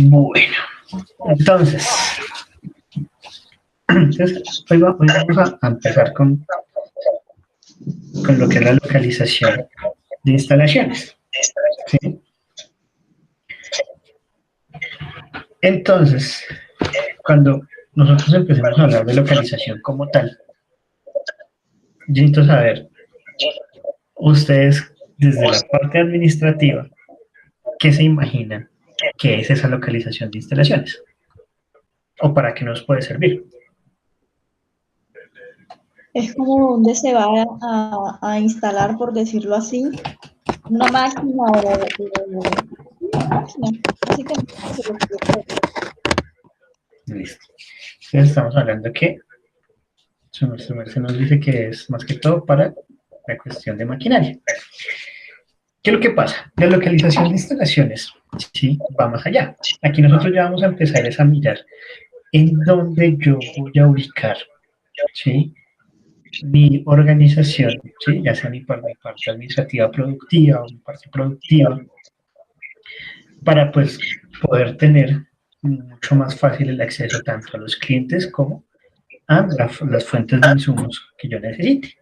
Bueno, entonces hoy vamos a empezar con lo que es la localización de instalaciones. ¿Sí? Entonces, cuando nosotros empecemos a hablar de localización como tal, yo necesito saber, ustedes desde la parte administrativa, ¿qué se imaginan que es esa localización de instalaciones? ¿O para qué nos puede servir? Es como donde se va a instalar, por decirlo así, una máquina o una máquina. Básicamente, Listo. Entonces estamos hablando que se nos dice que es más que todo para la cuestión de maquinaria. ¿Qué es lo que pasa? La localización de instalaciones, sí, va más allá. Aquí nosotros ya vamos a empezar a mirar en dónde yo voy a ubicar, ¿sí?, mi organización, ¿sí?, ya sea mi parte administrativa productiva o mi parte productiva, para pues poder tener mucho más fácil el acceso tanto a los clientes como a las fuentes de insumos que yo necesite.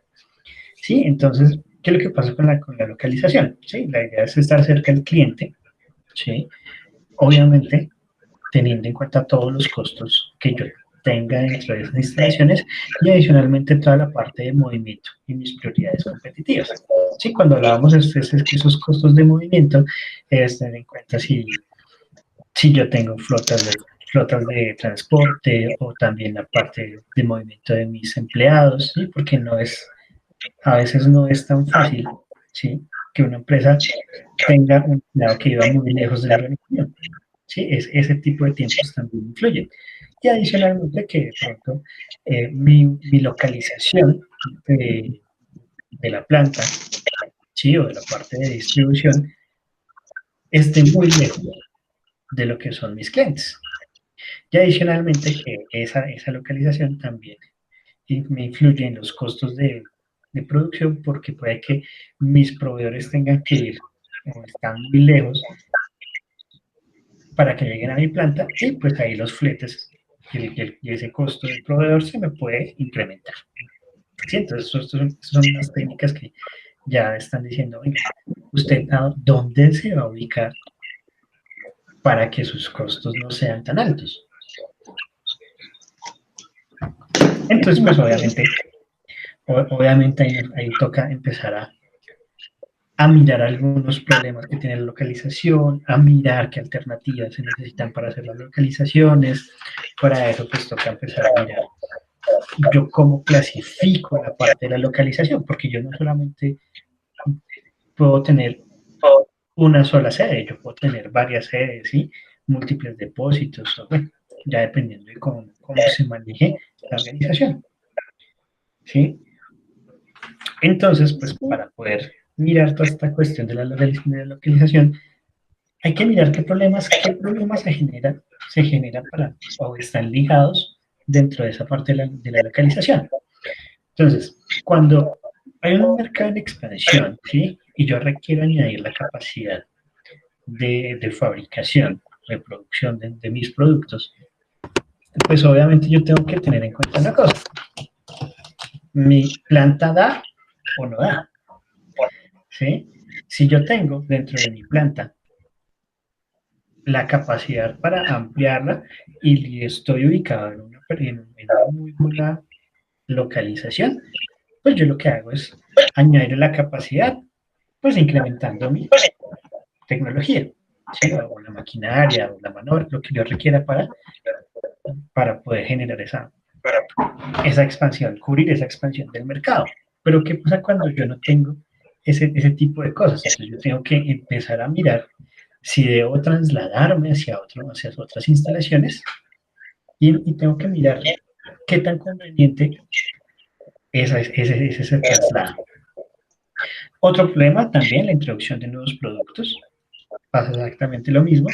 ¿Sí? Entonces, ¿qué es lo que pasa con la localización? ¿Sí? La idea es estar cerca del cliente, ¿sí?, obviamente teniendo en cuenta todos los costos que yo tenga dentro de esas instalaciones y adicionalmente toda la parte de movimiento y mis prioridades competitivas. Sí, cuando hablábamos de esos costos de movimiento, es tener en cuenta si yo tengo flotas de transporte o también la parte de movimiento de mis empleados, ¿sí? Porque a veces no es tan fácil, ¿sí?, que una empresa tenga un empleado que viva muy lejos de la organización. ¿Sí? Ese tipo de tiempos también influyen. Y adicionalmente que de pronto mi localización de la planta, ¿sí?, o de la parte de distribución esté muy lejos de lo que son mis clientes. Y adicionalmente que esa localización también me influye en los costos de producción, porque puede que mis proveedores tengan que ir o están muy lejos para que lleguen a mi planta, y pues ahí los fletes y ese costo del proveedor se me puede incrementar. ¿Sí? Entonces, estas son las técnicas que ya están diciendo, venga, usted a dónde se va a ubicar para que sus costos no sean tan altos. Entonces, pues obviamente ahí toca empezar a mirar algunos problemas que tiene la localización, a mirar qué alternativas se necesitan para hacer las localizaciones. Para eso pues toca empezar a mirar yo cómo clasifico la parte de la localización, porque yo no solamente puedo tener una sola sede, yo puedo tener varias sedes, ¿sí?, múltiples depósitos, bueno, ya dependiendo de cómo se maneje la organización, ¿sí? Entonces, pues para poder mirar toda esta cuestión de la localización, hay que mirar qué problemas se genera o están ligados dentro de esa parte de la localización. Entonces, cuando hay un mercado en expansión, ¿sí?, y yo requiero añadir la capacidad de fabricación, de producción de mis productos, pues obviamente yo tengo que tener en cuenta una cosa: mi planta da o no da, ¿sí? Si yo tengo dentro de mi planta la capacidad para ampliarla y estoy ubicado en una muy buena localización, pues yo lo que hago es añadir la capacidad, pues incrementando mi tecnología, ¿sí?, o la maquinaria, o la mano, lo que yo requiera para poder generar esa expansión, cubrir esa expansión del mercado. Pero ¿qué pasa cuando yo no tengo ese tipo de cosas? Entonces yo tengo que empezar a mirar si debo trasladarme hacia otras instalaciones, y tengo que mirar qué tan conveniente es ese traslado. Otro problema también, la introducción de nuevos productos. Pasa exactamente lo mismo.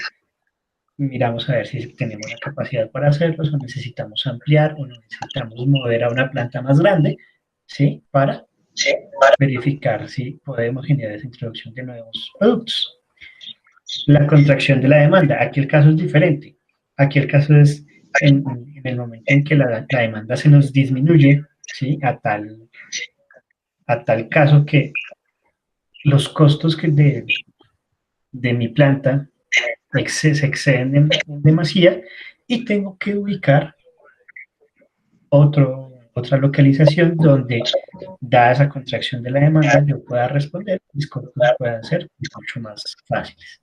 Miramos a ver si tenemos la capacidad para hacerlos, o necesitamos ampliar, o necesitamos mover a una planta más grande, ¿sí?, para verificar si podemos generar esa introducción de nuevos productos. la contracción de la demanda. Aquí el caso es diferente. Aquí el caso es en el momento en que la demanda se nos disminuye, ¿sí? A tal caso que los costos de mi planta se exceden en demasía y tengo que ubicar otra localización donde, dada esa contracción de la demanda, yo pueda responder, mis costos puedan ser mucho más fáciles.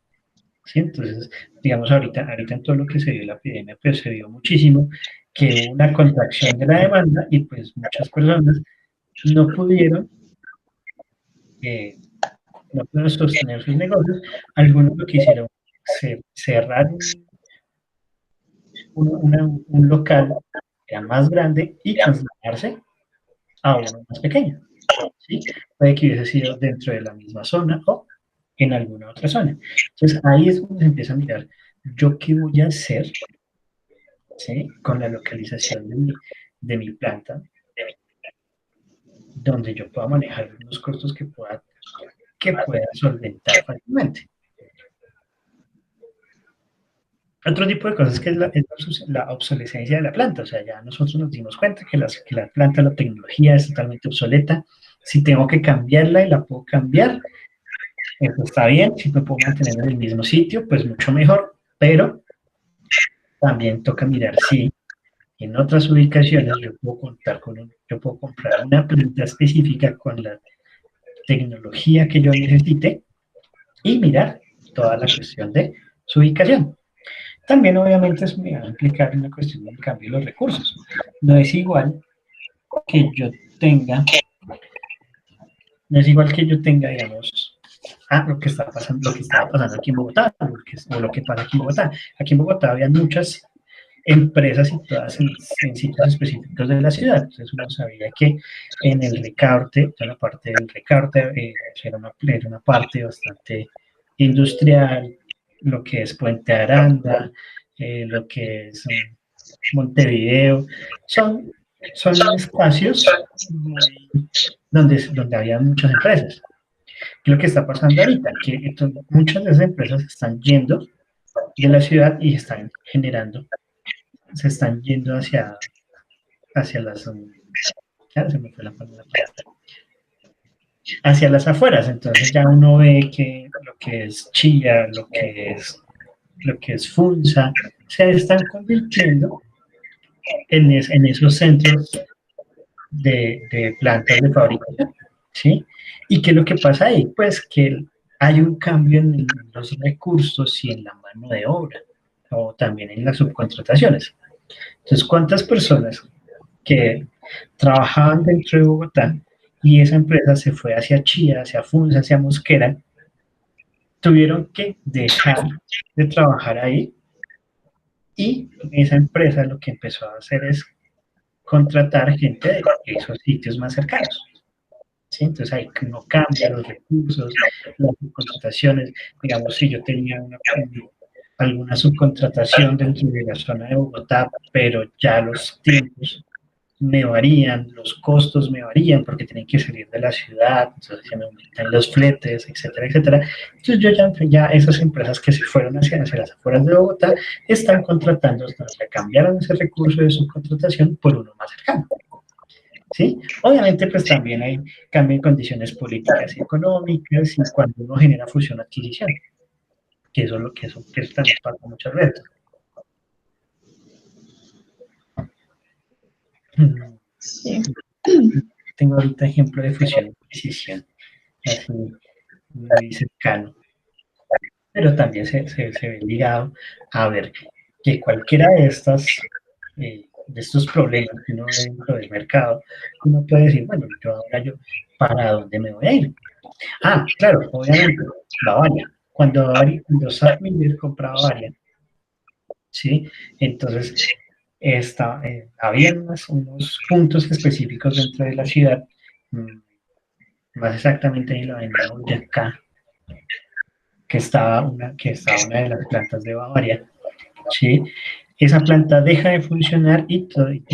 ¿Sí? Entonces, digamos, ahorita en todo lo que se dio la epidemia, pues se vio muchísimo que hubo una contracción de la demanda y pues muchas personas no pudieron, eh, no pudieron sostener sus negocios. Algunos lo que hicieron cerrar un local que era más grande y trasladarse a uno más pequeño. ¿Sí? Puede que hubiese sido dentro de la misma zona o en alguna otra zona. Entonces ahí es donde se empieza a mirar, ¿yo qué voy a hacer, ¿sí? Con la localización de mi planta, donde yo pueda manejar unos costos que pueda solventar fácilmente? Otro tipo de cosas que es la obsolescencia de la planta, o sea, ya nosotros nos dimos cuenta que la planta, la tecnología es totalmente obsoleta. Si tengo que cambiarla y la puedo cambiar, eso está bien. Si me puedo mantener en el mismo sitio, pues mucho mejor, pero también toca mirar si en otras ubicaciones yo puedo comprar una planta específica con la tecnología que yo necesite y mirar toda la cuestión de su ubicación. También obviamente eso me va a implicar una cuestión del cambio de los recursos. No es igual que yo tenga, no es igual que yo tenga, digamos, lo que está pasando, lo que estaba pasando aquí en Bogotá, o lo que pasa aquí en Bogotá. Aquí en Bogotá había muchas empresas situadas en sitios específicos de la ciudad. Entonces uno sabía que en el Ricaurte, en la parte del Ricaurte, era una parte bastante industrial, lo que es Puente Aranda, lo que es Montevideo, son espacios donde había muchas empresas. ¿Qué es lo que está pasando ahorita? Que muchas de esas empresas están yendo de la ciudad y están generando, se están yendo hacia las, ya se me fue la palabra, hacia las afueras. Entonces ya uno ve que lo que es Chía, lo que es Funza, se están convirtiendo en esos centros de plantas de fabricación, ¿sí? ¿Y qué es lo que pasa ahí? Pues que hay un cambio en los recursos y en la mano de obra, o también en las subcontrataciones. Entonces, ¿cuántas personas que trabajaban dentro de Bogotá y esa empresa se fue hacia Chía, hacia Funza, hacia Mosquera, tuvieron que dejar de trabajar ahí y esa empresa lo que empezó a hacer es contratar gente de esos sitios más cercanos? ¿Sí? Entonces ahí no cambia los recursos, las subcontrataciones. Digamos, si yo tenía alguna subcontratación dentro de la zona de Bogotá, pero ya los tiempos me varían, los costos me varían porque tienen que salir de la ciudad, entonces se me aumentan los fletes, etcétera, etcétera. Entonces yo ya esas empresas que se fueron hacia las afueras de Bogotá están contratando, o sea, cambiaron ese recurso de subcontratación por uno más cercano. ¿Sí? Obviamente, pues también hay cambio en condiciones políticas y económicas y cuando uno genera fusión-adquisición, que eso es lo que eso también pasa muchas veces. Sí. Tengo ahorita ejemplo de fusión-adquisición, así muy cercano, pero también se ve ligado a ver que cualquiera de de estos problemas que uno ve dentro del mercado, uno puede decir, bueno, ¿para dónde me voy a ir? Ah, claro, obviamente, Bavaria. Cuando Sattmiller compra Bavaria, ¿sí? Entonces, había unos puntos específicos dentro de la ciudad, más exactamente en la avenida Boyacá, que estaba una de las plantas de Bavaria, ¿sí? Esa planta deja de funcionar y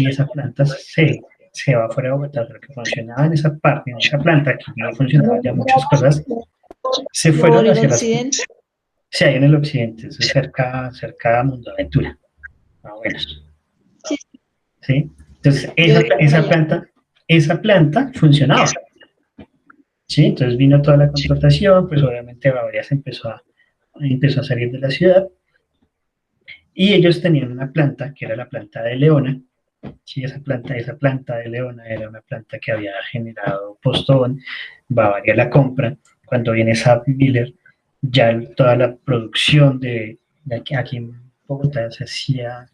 esa planta se va fuera de Bogotá, pero que funcionaba en esa parte, en esa planta, que no funcionaban ya muchas cosas, se fueron ¿Por el hacia las... occidente? Sí, hay en el occidente, eso es cerca a Mundo Aventura, más o menos. Sí, ¿Sí? Entonces, yo vivo por allá. esa planta funcionaba. ¿Sí? Entonces vino toda la contratación, pues obviamente Bavaria empezó a salir de la ciudad y ellos tenían una planta que era la planta de Leona. Sí, esa planta de Leona era una planta que había generado Postobón, Bavaria la compra. Cuando viene Saab Miller, ya toda la producción de aquí en Bogotá se hacía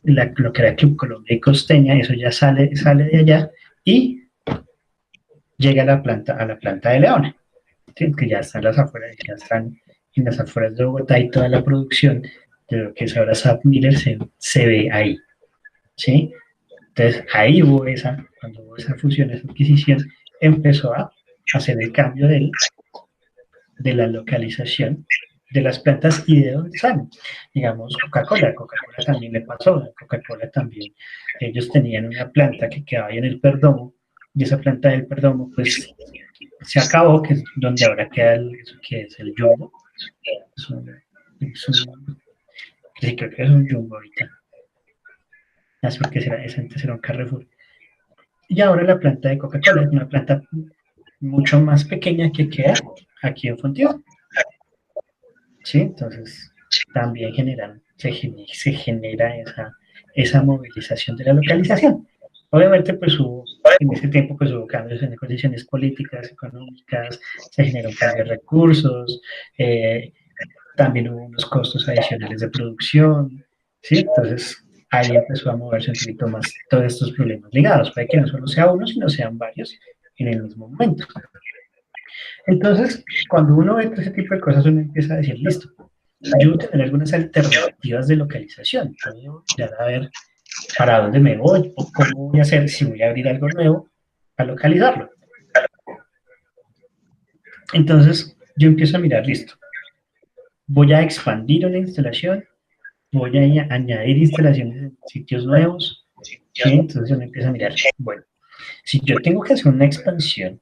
lo que era Club Colombia y Costeña, eso ya sale de allá y llega a la planta de Leona, ¿sí? Que ya están las afueras, ya están en las afueras de Bogotá y toda la producción de lo que es ahora Saab Miller se ve ahí, ¿sí? Entonces ahí cuando hubo esa fusión, esa adquisición, empezó a hacer el cambio de la localización de las plantas y de dónde salen. Digamos, Coca-Cola también le pasó, Coca-Cola también, ellos tenían una planta que quedaba ahí en el Perdomo, y esa planta del Perdomo, pues, se acabó, que es donde ahora queda eso que es el Jumbo, es un, sí, creo que es un Jumbo ahorita, así porque ese antes era un Carrefour. Y ahora la planta de Coca-Cola es una planta mucho más pequeña que queda aquí en Fontibón, ¿sí? Entonces, también se genera esa movilización de la localización. Obviamente, pues en ese tiempo pues hubo cambios en las condiciones políticas, económicas, se generó un cambio de recursos, eh, también hubo unos costos adicionales de producción, ¿sí? Entonces, ahí empezó a moverse un poquito más todos estos problemas ligados. Puede que no solo sea uno, sino sean varios en el mismo momento. Entonces, cuando uno ve todo ese tipo de cosas, uno empieza a decir, listo, yo voy a tener algunas alternativas de localización. Puedo mirar a ver para dónde me voy o cómo voy a hacer si voy a abrir algo nuevo a localizarlo. Entonces, yo empiezo a mirar, listo, voy a expandir una instalación, voy a añadir instalaciones en sitios nuevos, ¿sí? Entonces uno empieza a mirar, bueno, si yo tengo que hacer una expansión,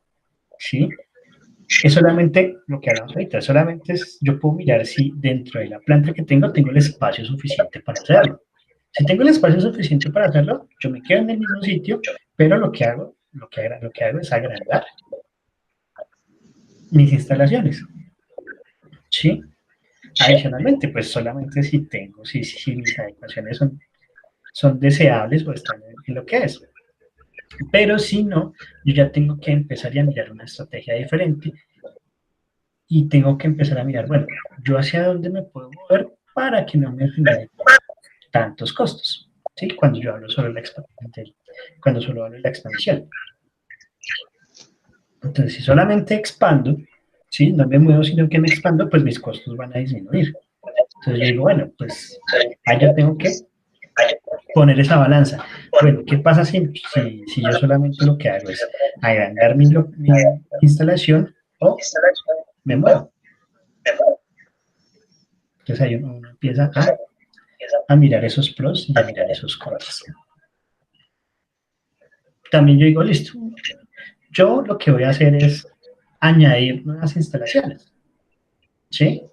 ¿sí? Es solamente lo que hablamos ahorita, solamente yo puedo mirar si dentro de la planta que tengo el espacio suficiente para hacerlo. Si tengo el espacio suficiente para hacerlo, yo me quedo en el mismo sitio, pero lo que hago es agrandar mis instalaciones, ¿sí? Adicionalmente, pues solamente si mis adecuaciones son deseables o están en lo que es. Pero si no, yo ya tengo que empezar a mirar una estrategia diferente y tengo que empezar a mirar, bueno, yo hacia dónde me puedo mover para que no me genere tantos costos, ¿sí? Cuando solo hablo de la expansión. Entonces, si solamente expando, ¿sí? No me muevo, sino que me expando, pues mis costos van a disminuir. Entonces yo digo, bueno, pues ahí yo tengo que poner esa balanza. Bueno, ¿qué pasa si yo solamente lo que hago es agrandar mi instalación o me muevo? Entonces ahí uno empieza a mirar esos pros y a mirar esos contras. También yo digo, listo, yo lo que voy a hacer es añadir nuevas instalaciones, ¿sí?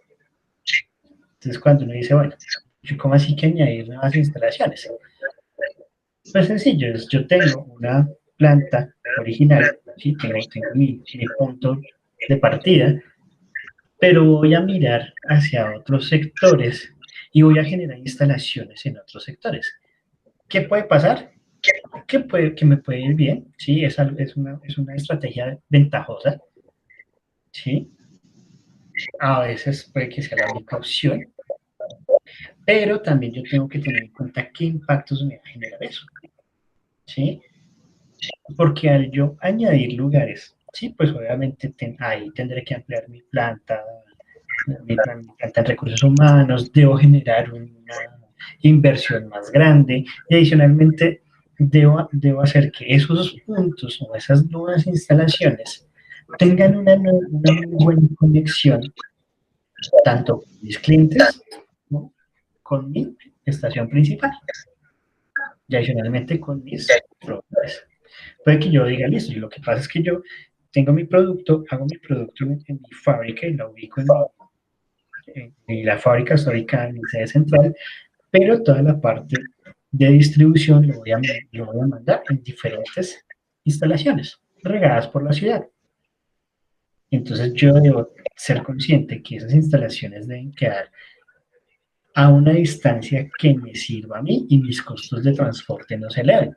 Entonces cuando uno dice, bueno, ¿cómo así que añadir nuevas instalaciones? Pues sencillo, yo tengo una planta original, ¿sí? Tengo mi punto de partida, pero voy a mirar hacia otros sectores y voy a generar instalaciones en otros sectores. ¿Qué puede pasar? Que me puede ir bien, ¿sí? Es una estrategia ventajosa, ¿sí? A veces puede que sea la única opción, pero también yo tengo que tener en cuenta qué impactos me va a generar eso, ¿sí? Porque al yo añadir lugares, sí, pues obviamente ahí tendré que ampliar mi planta en recursos humanos, debo generar una inversión más grande y adicionalmente debo hacer que esos puntos o esas nuevas instalaciones tengan una muy buena conexión tanto con mis clientes como con mi estación principal y adicionalmente con mis proveedores. Puede que yo diga, listo, lo que pasa es que yo tengo mi producto, hago mi producto en mi fábrica y lo ubico y la fábrica está ubicada en mi sede central, pero toda la parte de distribución lo voy a mandar en diferentes instalaciones regadas por la ciudad. Entonces yo debo ser consciente que esas instalaciones deben quedar a una distancia que me sirva a mí y mis costos de transporte no se eleven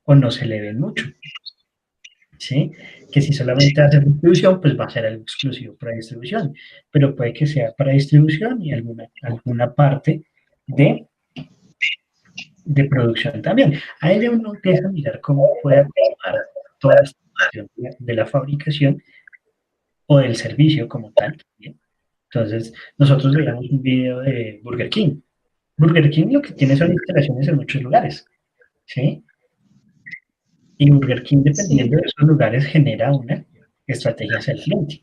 o no se eleven mucho. ¿Sí? Que si solamente hace distribución, pues va a ser algo exclusivo para distribución, pero puede que sea para distribución y alguna parte de producción también. Ahí uno empieza a mirar cómo puede acomodar toda esta cuestión de la fabricación o del servicio como tal. ¿Bien? Entonces, nosotros veíamos un video de Burger King. Burger King lo que tiene son instalaciones en muchos lugares, ¿sí? Y Burger King, dependiendo Sí. de esos lugares, genera una estrategia hacia el cliente,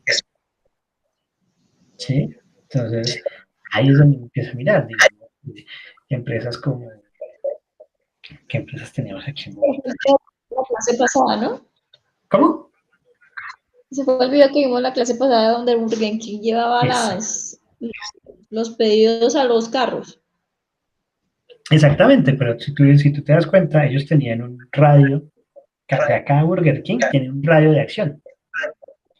¿sí? Entonces, ahí es donde empieza a mirar, digamos, empresas como, ¿qué empresas tenemos aquí en Bogotá? La clase pasada, ¿no? ¿Cómo? Ese fue el video que vimos la clase pasada donde Burger King llevaba Exacto. los pedidos a los carros. Exactamente, pero si tú te das cuenta, ellos tenían un radio, cada Burger King tiene un radio de acción,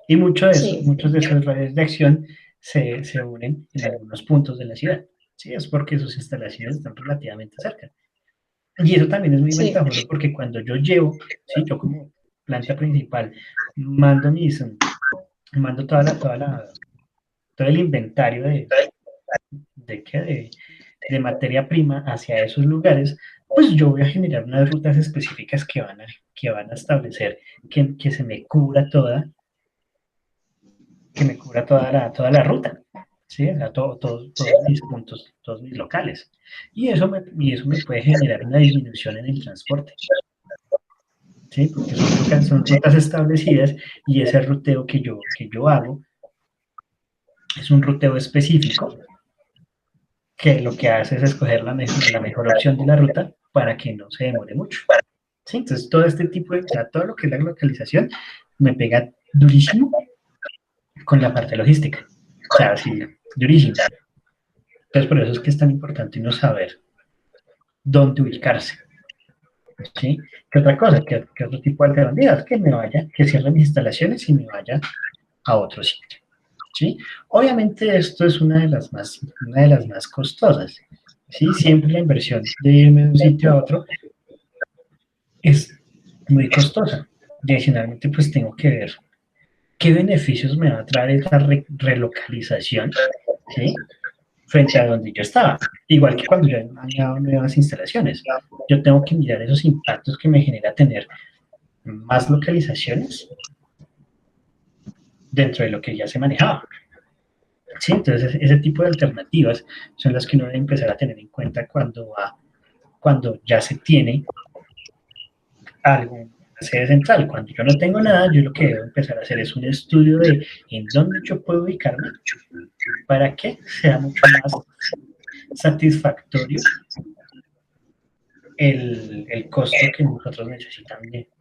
y Sí, muchos de esos radios de acción se unen en algunos puntos de la ciudad, ¿sí? Es porque sus instalaciones están relativamente cerca. Y eso también es muy sí, ventajoso porque cuando yo llevo, ¿sí? Yo como planta principal, mando mando todo el inventario de, ¿qué? De materia prima hacia esos lugares, pues yo voy a generar unas rutas específicas que van a establecer que se me cubra toda la ruta, ¿sí? O sea, todos mis puntos, todos mis locales. Y eso me puede generar una disminución en el transporte, ¿sí? Porque son rutas establecidas y ese ruteo que yo hago es un ruteo específico que lo que hace es escoger la mejor opción de la ruta para que no se demore mucho. ¿Sí? Entonces, todo este tipo o sea, todo lo que es la localización me pega durísimo con la parte logística. O sea, sí, durísimo. Entonces, por eso es que es tan importante no saber dónde ubicarse. ¿Sí? ¿Qué otra cosa? ¿Qué otro tipo de alternativas? Que cierre mis instalaciones y me vaya a otro sitio. ¿Sí? Obviamente esto es una de las más costosas. ¿Sí? Siempre la inversión de irme de un sitio a otro es muy costosa. Y adicionalmente pues tengo que ver qué beneficios me va a traer esa relocalización, ¿sí? Frente a donde yo estaba. Igual que cuando yo he añadido nuevas instalaciones. Yo tengo que mirar esos impactos que me genera tener más localizaciones dentro de lo que ya se manejaba. ¿Sí? Entonces, ese tipo de alternativas son las que uno debe empezar a tener en cuenta cuando ya se tiene algo sede central. Cuando yo no tengo nada, yo lo que debo empezar a hacer es un estudio de en dónde yo puedo ubicarme para que sea mucho más satisfactorio el costo que nosotros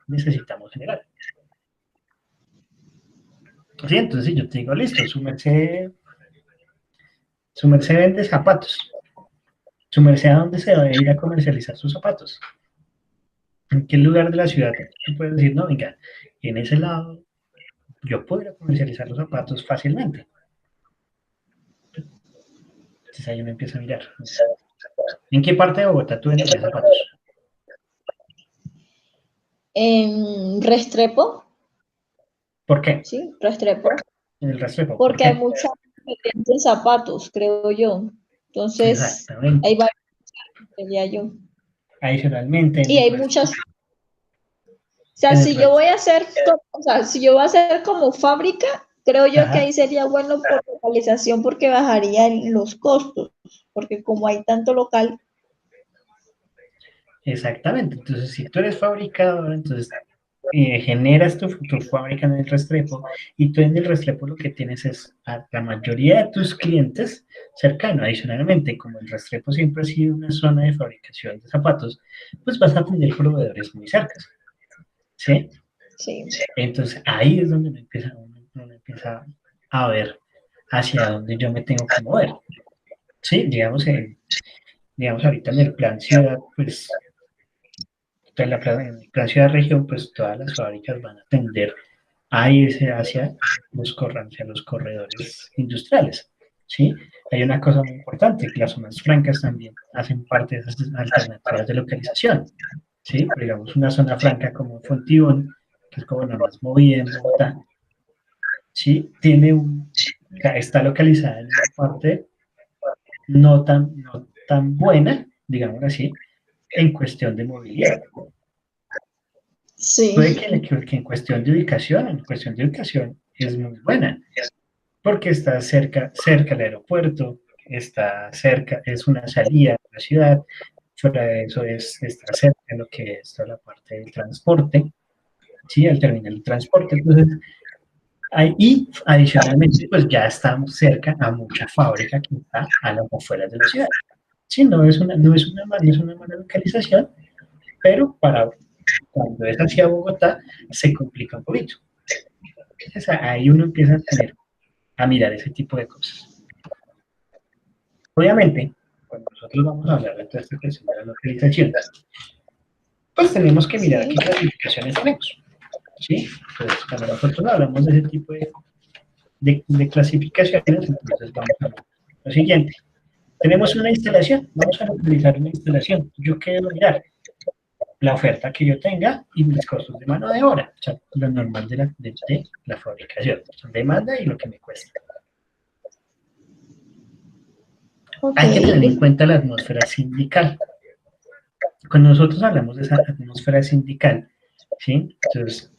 necesitamos generar. Sí, entonces yo te digo, listo, su merced vende zapatos. Su merced, ¿a dónde se va a ir a comercializar sus zapatos? ¿En qué lugar de la ciudad tú puedes decir, no, venga, en ese lado yo puedo ir a comercializar los zapatos fácilmente? Entonces ahí uno empieza a mirar. ¿En qué parte de Bogotá tú venderías zapatos? en Restrepo, ¿Por qué? sí, Restrepo, En el Restrepo, ¿por porque hay qué? mucha competencia en zapatos, creo yo. Entonces, Exactamente. hay varios, diría yo. Adicionalmente, Y hay muchas, o sea, En el si yo Restrepo. voy a hacer, o sea, si yo voy a hacer como fábrica, creo yo que Ajá, ahí sería bueno por localización porque bajarían los costos, porque como hay tanto local, exactamente. Entonces, si tú eres fabricador, entonces generas tu fábrica en el Restrepo y tú en el Restrepo lo que tienes es a la mayoría de tus clientes cercano. Adicionalmente, como el Restrepo siempre ha sido una zona de fabricación de zapatos, pues vas a tener proveedores muy cerca, ¿sí? sí. Entonces ahí es donde uno empieza a ver. hacia dónde yo me tengo que mover. Sí, digamos ahorita en el plan ciudad, pues en el plan ciudad-región, pues todas las fábricas van a tender a irse hacia hacia los corredores industriales, ¿sí? Hay una cosa muy importante, que las zonas francas también hacen parte de esas alternativas de localización, ¿sí? Pero digamos, una zona franca como Fontibón, que es como la más movida en Bogotá, ¿sí? Está localizada en una parte no tan buena, digamos así, en cuestión de movilidad. Puede Sí, que en cuestión de ubicación es muy buena, porque está cerca del aeropuerto, está cerca, es una salida de la ciudad, fuera de eso está cerca de lo que es toda la parte del transporte, ¿sí? El terminal de transporte, entonces, y adicionalmente, pues ya estamos cerca a mucha fábrica que está a las afueras de la ciudad. Sí, no es una mala localización, pero cuando es hacia Bogotá se complica un poquito. Entonces ahí uno empieza a mirar ese tipo de cosas. Obviamente, cuando nosotros vamos a hablar de toda esta cuestión de la localización, pues tenemos que mirar sí. qué clasificaciones tenemos. ¿Sí? Entonces, cuando nosotros hablamos de ese tipo de clasificaciones, entonces vamos a ver lo siguiente. Tenemos una instalación, vamos a localizar una instalación. Yo quiero mirar la oferta que yo tenga y mis costos de mano de obra, o sea, lo normal de la fabricación, demanda y lo que me cuesta. Ok, Hay que tener en cuenta la atmósfera sindical. Cuando nosotros hablamos de esa atmósfera sindical, ¿sí? Entonces,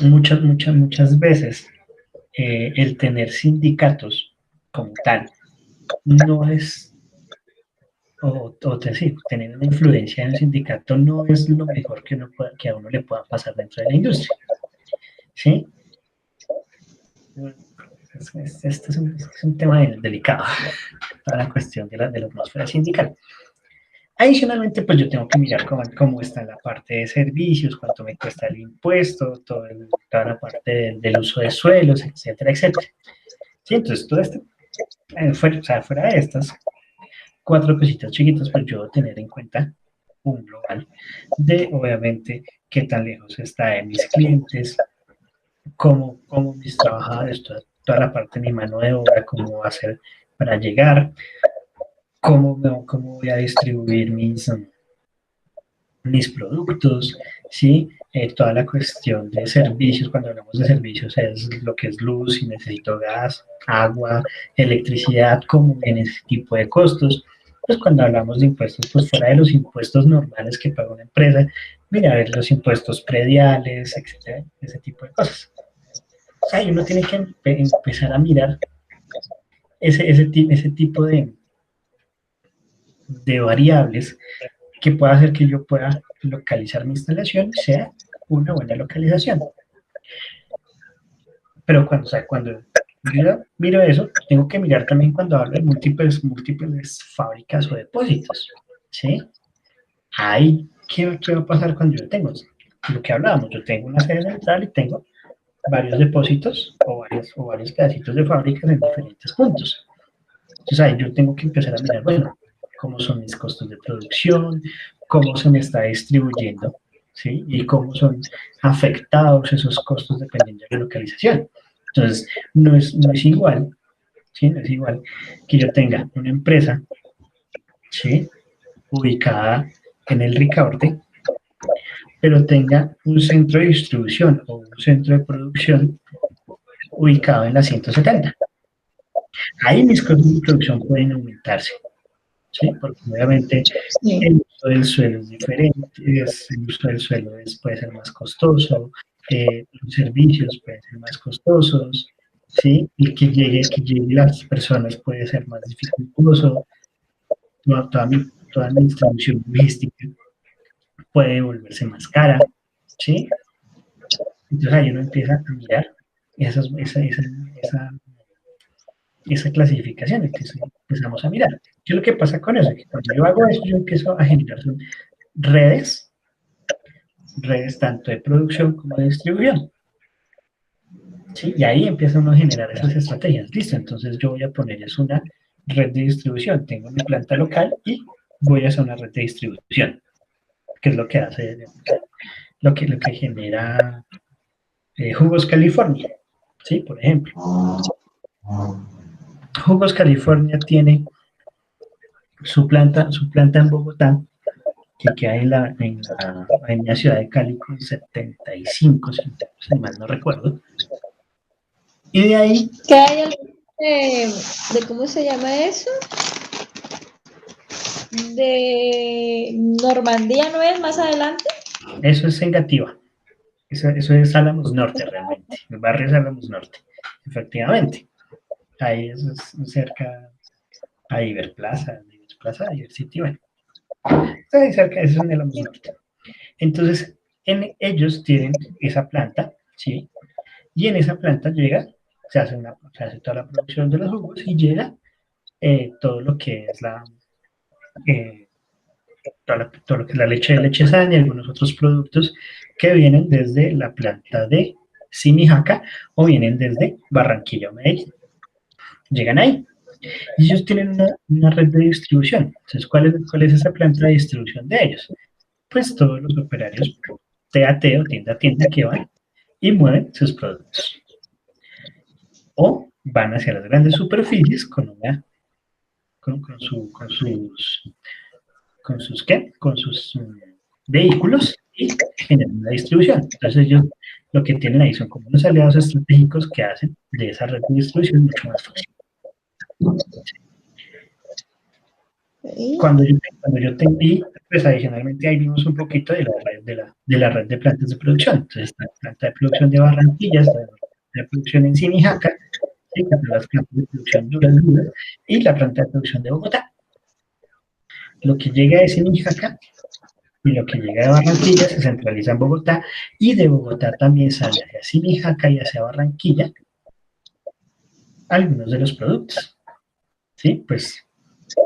muchas veces el tener sindicatos como tal no es, decir, tener una influencia en el sindicato no es lo mejor que a uno le pueda pasar dentro de la industria, ¿sí? Este es un tema delicado, toda la cuestión de la atmósfera sindical. Adicionalmente, pues yo tengo que mirar cómo está la parte de servicios, cuánto me cuesta el impuesto, toda la parte del uso de suelos, etcétera, etcétera. Sí, entonces todo esto, fuera de estas 4 cositas chiquitas, pues yo debo tener en cuenta un global de, obviamente, qué tan lejos está de mis clientes, cómo mis trabajadores, toda la parte de mi mano de obra, cómo va a ser para llegar, cómo voy a distribuir mis productos, ¿sí? Toda la cuestión de servicios, cuando hablamos de servicios es lo que es luz, si necesito gas, agua, electricidad, cómo viene ese tipo de costos. Pues cuando hablamos de impuestos, pues fuera de los impuestos normales que paga una empresa, mirar los impuestos prediales, etcétera, ese tipo de cosas. O sea, uno tiene que empezar a mirar ese tipo de variables que pueda hacer que yo pueda localizar mi instalación y sea una buena localización. Pero cuando yo miro eso, tengo que mirar también cuando hablo de múltiples fábricas o depósitos, ¿sí? Ahí, ¿qué va a pasar cuando yo tengo lo que hablábamos? Yo tengo una sede central y tengo varios depósitos o varios pedacitos de fábricas en diferentes puntos. Entonces ahí yo tengo que empezar a mirar, bueno, cómo son mis costos de producción, cómo se me está distribuyendo, ¿sí? Y cómo son afectados esos costos dependiendo de la localización. Entonces, no es igual, ¿sí? No es igual que yo tenga una empresa, ¿sí? Ubicada en el Ricaurte, pero tenga un centro de distribución o un centro de producción ubicado en la 170. Ahí mis costos de producción pueden aumentarse, ¿sí? Porque obviamente sí. el uso del suelo es diferente, el uso del suelo puede ser más costoso, los servicios pueden ser más costosos, ¿sí? Y que llegue las personas puede ser más dificultoso, toda mi distribución logística puede volverse más cara, ¿sí? Entonces ahí uno empieza a mirar esa clasificación, entonces empezamos a mirar. ¿Qué es lo que pasa con eso? Que cuando yo hago eso, yo empiezo a generar redes tanto de producción como de distribución. ¿sí? Y ahí empieza uno a generar esas estrategias. Listo, entonces yo voy a poner es una red de distribución. Tengo mi planta local y voy a hacer una red de distribución, que es lo que hace, lo que genera Jugos California, ¿sí? Por ejemplo, Jugos California tiene su planta en Bogotá, que queda en la ciudad de Cali con 75, si mal no recuerdo. Y de ahí, ¿Qué hay algo de cómo se llama eso? De Normandía, ¿no es más adelante? eso es Engativá. Eso es Álamos Norte realmente, el barrio es Álamos Norte, efectivamente. Ahí es cerca a Iberplaza, Ibercity, bueno. Está ahí cerca, eso es en Álamos Norte. Entonces, ellos tienen esa planta, ¿sí? Y en esa planta llega, se hace toda la producción de los jugos y llega todo lo que es eh, todo lo que es la leche sana y algunos otros productos que vienen desde la planta de Simijaca o vienen desde Barranquilla o Medellín. Llegan ahí y ellos tienen una red de distribución. Entonces, ¿cuál es esa planta de distribución de ellos? Pues todos los operarios TAT o tienda a tienda que van y mueven sus productos. O van hacia las grandes superficies con sus vehículos y generan la distribución. Entonces ellos lo que tienen ahí son como unos aliados estratégicos que hacen de esa red de distribución mucho más fácil. Cuando yo tengo, y pues adicionalmente ahí vimos un poquito de la red de plantas de producción. Entonces está la planta de producción de Barranquilla, está la de producción en Sinijaca, ¿sí? Que son las plantas de producción duras, y la planta de producción de Bogotá. Lo que llega de Sinijaca y lo que llega de Barranquilla se centraliza en Bogotá, y de Bogotá también sale hacia Simijaca y hacia Barranquilla algunos de los productos, ¿sí? Pues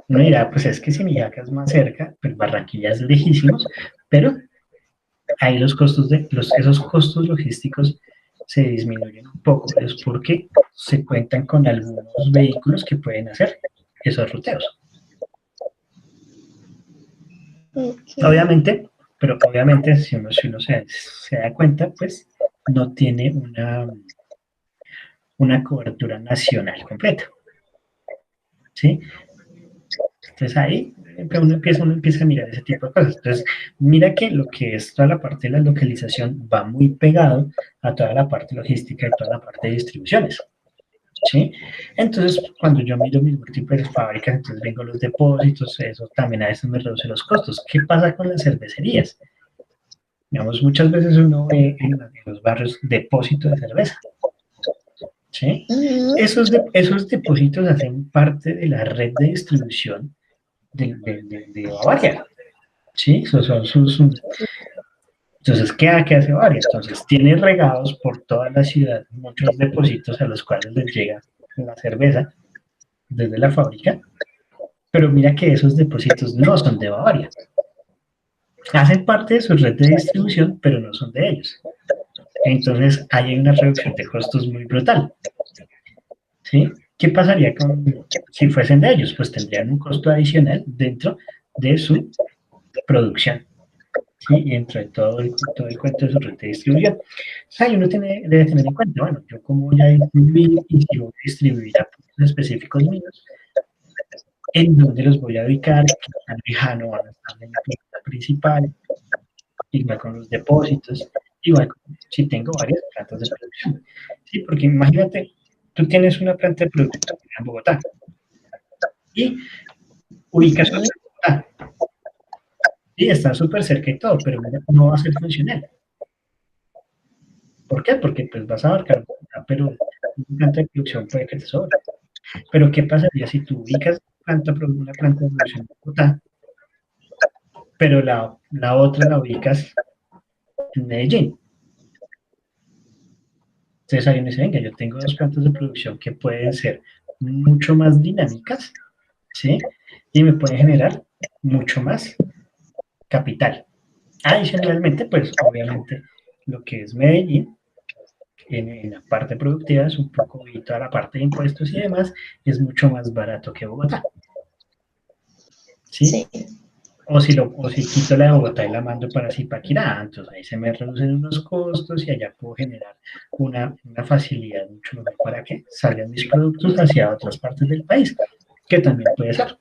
uno dirá, pues es que Simijaca es más cerca, pues Barranquilla es lejísimos, pero ahí esos costos logísticos se disminuyen un poco, es porque se cuentan con algunos vehículos que pueden hacer esos ruteos. Okay. Obviamente, si uno se da cuenta, pues no tiene una cobertura nacional completa, ¿sí? Entonces ahí uno empieza a mirar ese tipo de cosas. Entonces, mira que lo que es toda la parte de la localización va muy pegado a toda la parte logística y toda la parte de distribuciones, ¿sí? Entonces, cuando yo miro mis múltiples fábricas, entonces vengo los depósitos, eso también a veces me reduce los costos. ¿Qué pasa con las cervecerías? Digamos, muchas veces uno ve en los barrios depósitos de cerveza, ¿sí? Esos depósitos hacen parte de la red de distribución de Bavaria, ¿sí? Entonces, ¿qué hace Bavaria? Entonces, tiene regados por toda la ciudad muchos depósitos a los cuales les llega la cerveza desde la fábrica, pero mira que esos depósitos no son de Bavaria. Hacen parte de su red de distribución, pero no son de ellos. Entonces, ahí hay una reducción de costos muy brutal, ¿sí? ¿Qué pasaría si fuesen de ellos? Pues tendrían un costo adicional dentro de su producción, ¿sí? Y dentro de todo el cuento de su red de distribución. Entonces, ahí uno debe tener en cuenta, bueno, yo cómo voy a distribuir y si voy a distribuir a puntos específicos míos, en dónde los voy a ubicar, qué tan lejano van a estar de la planta principal, igual con los depósitos, igual si tengo varias plantas de producción. Sí, porque imagínate, tú tienes una planta de producción en Bogotá y ubicas otra en Bogotá. Sí, está súper cerca y todo, pero no va a ser funcional. ¿Por qué? Porque pues vas a abarcar Bogotá, pero una planta de producción puede que te sobre. Pero ¿qué pasaría si tú ubicas una planta de producción en Bogotá, pero la otra la ubicas en Medellín? Entonces ahí me dicen, venga, yo tengo dos plantas de producción que pueden ser mucho más dinámicas, ¿sí? Y me pueden generar mucho más capital. Adicionalmente, pues obviamente lo que es Medellín en la parte productiva es un poco, y toda la parte de impuestos y demás, es mucho más barato que Bogotá, ¿sí? Sí, O si quito la de Bogotá y la mando para Zipaquirá, entonces ahí se me reducen los costos y allá puedo generar una facilidad mucho mejor para que salgan mis productos hacia otras partes del país, que también puede ser.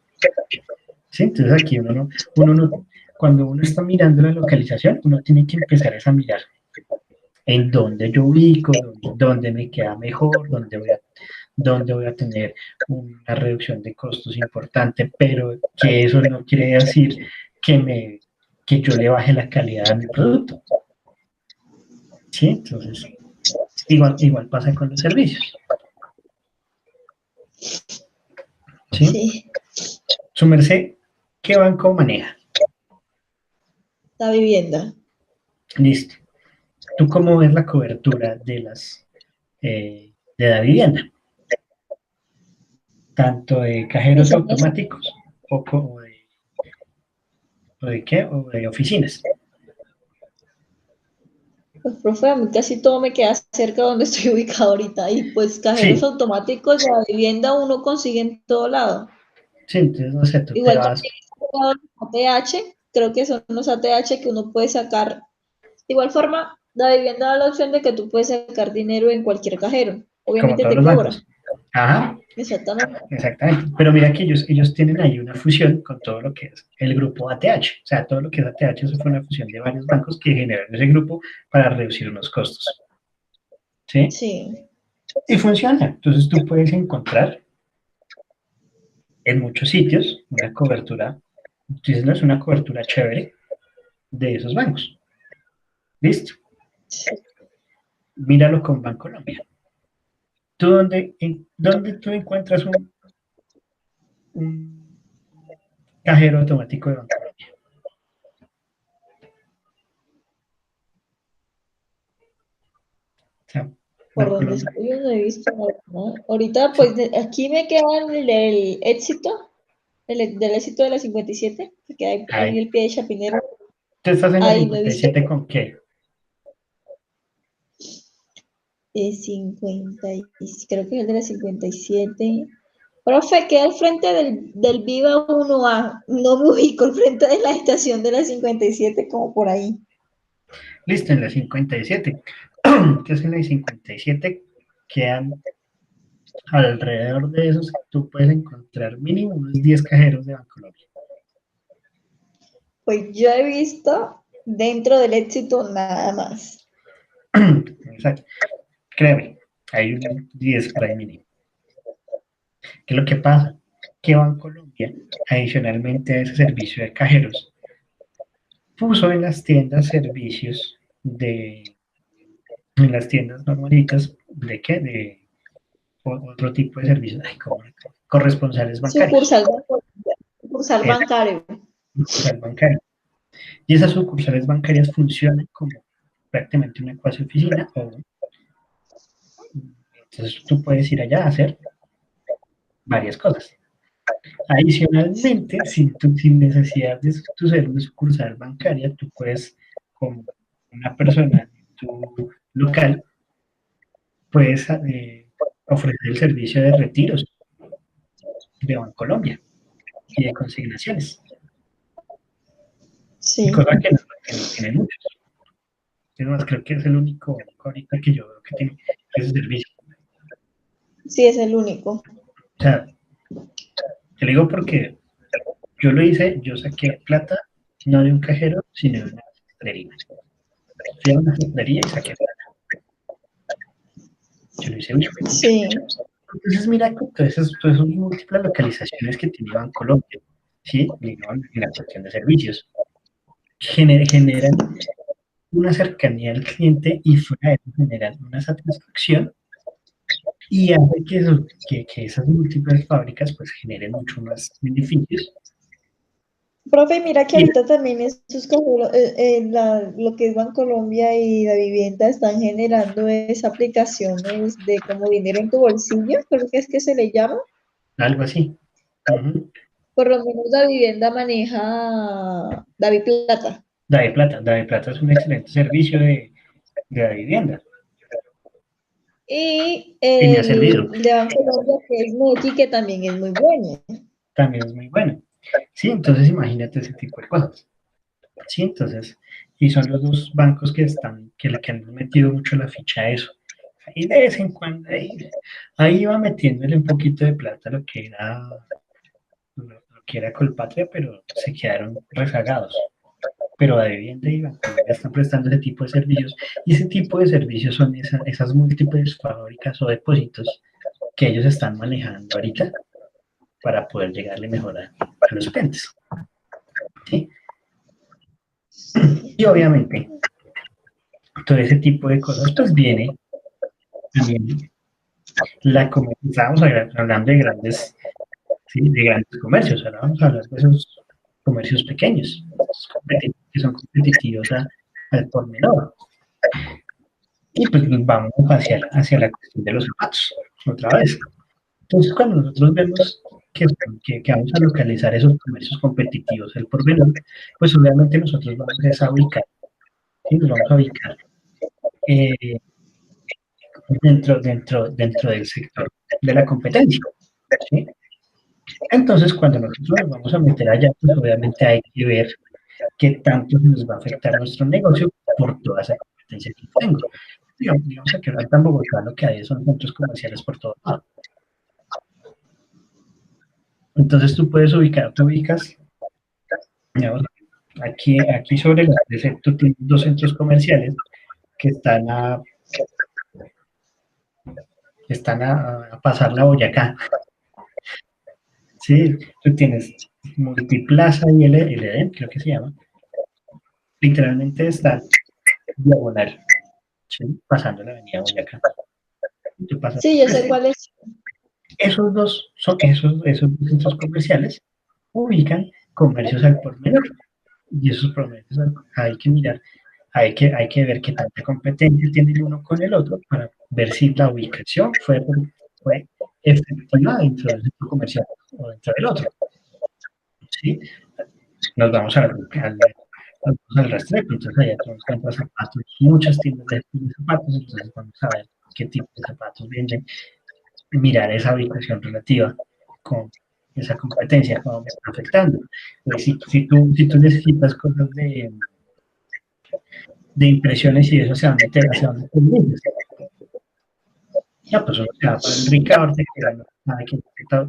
¿Sí? Entonces aquí uno no, cuando uno está mirando la localización, uno tiene que empezar a mirar en dónde yo ubico, dónde me queda mejor, dónde voy a tener una reducción de costos importante, pero que eso no quiere decir que yo le baje la calidad a mi producto. ¿Sí? Entonces, igual pasa con los servicios. ¿Sí? sí, Su merced, ¿qué banco maneja? la vivienda. Listo. ¿Tú cómo ves la cobertura de la vivienda? Tanto de cajeros automáticos o o de oficinas. Pues, profe, a mí casi todo me queda cerca de donde estoy ubicado ahorita. Y pues cajeros Sí, automáticos de la vivienda uno consigue en todo lado. sí, entonces no sé, tú te Igual vas, también los ATH, creo que son los ATH que uno puede sacar. De igual forma, la vivienda da la opción de que tú puedes sacar dinero en cualquier cajero. como Obviamente todos te los cobra. bancos. Ajá, Exactamente. exactamente. Pero mira que ellos tienen ahí una fusión con todo lo que es el grupo ATH. O sea, todo lo que es ATH, eso fue una fusión de varios bancos que generaron ese grupo para reducir unos costos. ¿Sí? Sí. Y funciona. Entonces tú puedes encontrar en muchos sitios una cobertura, no es una cobertura chévere de esos bancos. Listo. Míralo con Bancolombia. ¿Tú dónde tú encuentras un cajero automático de Bancolombia? O sea, Por donde Bancolombia. estoy yo no he visto nada, ¿no? Ahorita, Sí, pues aquí me queda el éxito, del éxito de la 57, que queda ahí ahí. el pie de Chapinero. ¿Tú estás en la Ahí no he visto 57 con qué? 50, creo que es el de la 57. Profe, queda al frente del Viva 1A. No me ubico al frente de la estación de la 57, como por ahí. Listo, en la 57. ¿Qué es en la 57? Quedan alrededor de esos, tú puedes encontrar mínimo unos 10 cajeros de Bancolombia. Pues yo he visto dentro del éxito nada más. Exacto. Créeme, hay un 10 por ahí mínimo. ¿Qué es lo que pasa? Que Bancolombia, adicionalmente a ese servicio de cajeros, puso en las tiendas servicios en las tiendas normalitas, ¿de qué? De otro tipo de servicios, ay, ¿cómo? Corresponsales bancarios, Sucursal, sucursal es bancario. sucursal bancaria. Y esas sucursales bancarias funcionan como prácticamente una cuasi oficina, entonces tú puedes ir allá a hacer varias cosas. Adicionalmente, sin necesidad de tu ser una sucursal bancaria, tú puedes, como una persona en tu local, puedes ofrecer el servicio de retiros de Bancolombia y de consignaciones, y Sí, cosa que no tienen muchos. Es más, creo que es el único ahorita que yo veo que tiene ese servicio. sí, es el único. O sea, te lo digo porque yo lo hice, yo saqué plata no de un cajero, sino de una sastrería. Fui a una sastrería y saqué plata. Yo lo hice bien. Sí, Entonces, mira, todas esas múltiples localizaciones que tiene Bancolombia, ¿sí? Digamos, en la cuestión de servicios, generan una cercanía al cliente y fuera de eso generan una satisfacción y hace que esas múltiples fábricas pues generen mucho más beneficios. profe, mira que Y ahorita también lo que es Bancolombia y la vivienda están generando aplicaciones de como dinero en tu bolsillo, creo que es que se le llama. algo así. Uh-huh. Por lo menos la vivienda maneja David Plata. Da de Plata es un excelente servicio de la vivienda. Y me ha servido. el de Bancolombia, que es Nequi, que también es muy bueno. También es muy bueno. Sí, entonces imagínate ese tipo de cosas. Sí, entonces, y son los dos bancos que han metido mucho la ficha a eso. Y de vez en cuando ahí iba metiéndole un poquito de plata lo que era Colpatria, pero se quedaron rezagados. Pero a vivienda y Bancolombia están prestando ese tipo de servicios, y ese tipo de servicios son esas múltiples fábricas o depósitos que ellos están manejando ahorita para poder llegarle mejor a los clientes. ¿Sí? Sí. Y obviamente, todo ese tipo de cosas, pues viene también como estábamos hablando de grandes, ¿sí? De grandes comercios, ahora vamos a hablar de esos comercios pequeños, que son competitivos al por menor. Y pues nos vamos hacia la cuestión de los zapatos, otra vez. Entonces, cuando nosotros vemos que vamos a localizar esos comercios competitivos al por menor, pues obviamente nosotros vamos a ubicar, ¿sí? Nos vamos a ubicar eh, dentro del sector de la competencia, ¿sí? Entonces, cuando nosotros nos vamos a meter allá, pues obviamente hay que ver qué tanto nos va a afectar nuestro negocio por toda esa competencia que tengo. Digamos que ahorita en Bogotá lo que hay son centros comerciales por todo lado. Entonces tú ubicas, digamos, aquí sobre la 13, tú tienes dos centros comerciales que están a pasar la Boyacá. Sí, tú tienes Multiplaza y el Edén, creo que se llama. Literalmente está diagonal, ¿sí? Pasando la avenida Boyacá. Tú pasas Sí, yo sé cuál es. esos dos centros comerciales ubican comercios al por menor. Y esos promedios hay que mirar, hay que ver qué tanta competencia tiene el uno con el otro para ver si la ubicación fue efectiva dentro del centro comercial o dentro del otro. ¿Sí? Nos vamos al rastreto, entonces allá tú encuentras zapatos, muchas tiendas de zapatos, entonces vamos a ver qué tipo de zapatos venden, mirar esa ubicación relativa con esa competencia, cómo me está afectando. Si tú necesitas cosas de impresiones y eso se va a meter hacia donde tú dices. Ya, pues uno se va para el Ricaurte,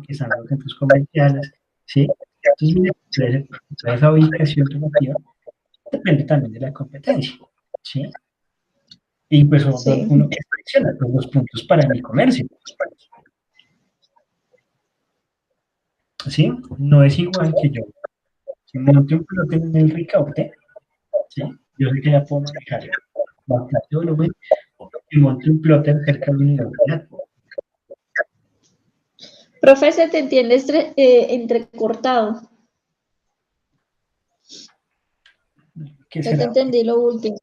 que están los centros comerciales, ¿sí? Entonces, mira, toda esa ubicación relativa depende también de la competencia, ¿sí? Y pues Sí. uno que selecciona pues, los puntos para mi comercio, ¿sí? No es igual que yo monte un pelote en el Ricaurte, ¿sí? Yo sé que ya puedo manejar bastante volumen y monte un plotter cerca de la universidad. Profe, se te entiende entrecortado. ¿Qué No te será? entendí lo último.